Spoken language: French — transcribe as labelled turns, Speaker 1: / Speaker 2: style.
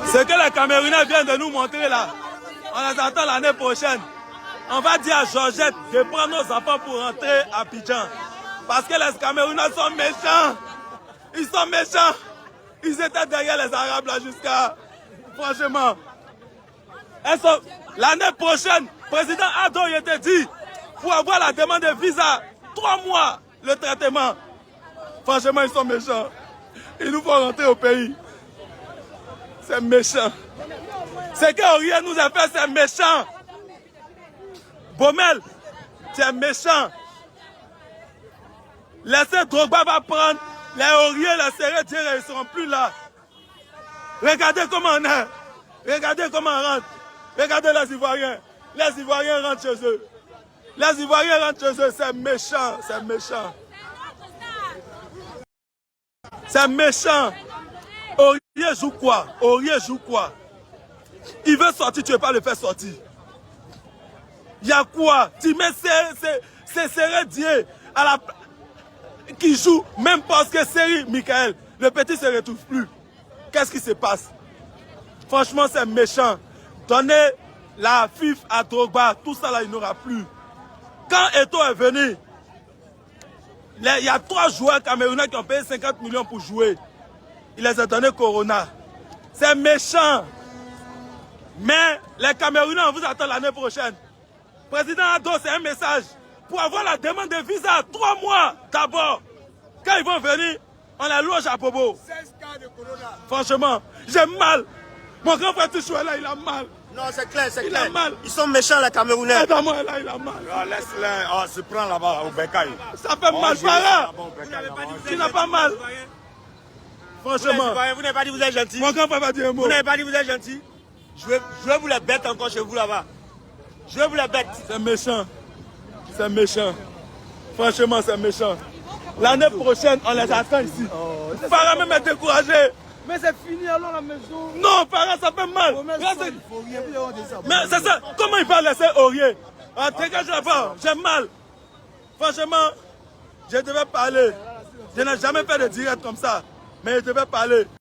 Speaker 1: Ce que les Camerounais viennent de nous montrer là, on les attend l'année prochaine. On va dire à Georgette de prendre nos enfants pour rentrer à Abidjan. Parce que les Camerounais sont méchants. Ils sont méchants. Ils étaient derrière les Arabes là jusqu'à... Franchement. L'année prochaine, président Ado il était dit, pour avoir la demande de visa, 3 mois le traitement. Franchement, ils sont méchants. Ils nous font rentrer au pays. C'est méchant. Ce que Aurier nous a fait, c'est méchant. Baumel, c'est méchant. Laissez Drogba va prendre les Aurier, les Serrés, ils ne seront plus là. Regardez comment on est. Regardez comment on rentre. Regardez les Ivoiriens. Les Ivoiriens rentrent chez eux. Les Ivoiriens rentrent chez eux. C'est méchant. C'est méchant. C'est méchant. Aurier joue quoi? Aurier joue quoi? Il veut sortir, tu ne veux pas le faire sortir. Il y a quoi? Tu mets ces Serré à la... qui joue, même parce que Seri, Michael, le petit ne se retrouve plus. Qu'est-ce qui se passe? Franchement, c'est méchant. Donnez la FIF à Drogba, tout ça là, il n'aura plus. Quand Eto'o est venu, il y a 3 joueurs camerounais qui ont payé 50 millions pour jouer. Il les a donné Corona. C'est méchant. Mais les Camerounais, on vous attend l'année prochaine. Président Ado, c'est un message. Pour avoir la demande de visa, 3 mois d'abord. Quand ils vont venir, on la loge à Bobo.
Speaker 2: 16 cas de Corona.
Speaker 1: Franchement, j'ai mal. Mon grand frère Touchoué là, il a mal.
Speaker 2: Non, c'est clair, c'est
Speaker 1: clair.
Speaker 2: Il a mal. Ils sont méchants, les Camerounais.
Speaker 1: Aide-moi là, il a mal.
Speaker 3: Oh, laisse-le, oh, se prend là-bas au Bécaye.
Speaker 1: Ça fait mal, Farah. Tu n'as pas mal. Franchement.
Speaker 2: Vous n'avez pas dit que vous êtes gentil.
Speaker 1: Mon grand frère va dire un mot.
Speaker 2: Vous n'avez pas dit que vous êtes gentil. Je vais vous les bêtes encore chez vous là-bas. Je vais vous les bêtes.
Speaker 1: C'est méchant. C'est méchant. Franchement, c'est méchant. L'année prochaine, on les attend ici. Farah même est découragé.
Speaker 4: Mais c'est fini alors la maison.
Speaker 1: Non, Farah, ça fait mal. Mais c'est ça. Comment il va laisser Aurier? Dégage là-bas. J'ai mal. Franchement, je devais parler. Je n'ai jamais fait de direct comme ça. Mais je devais parler.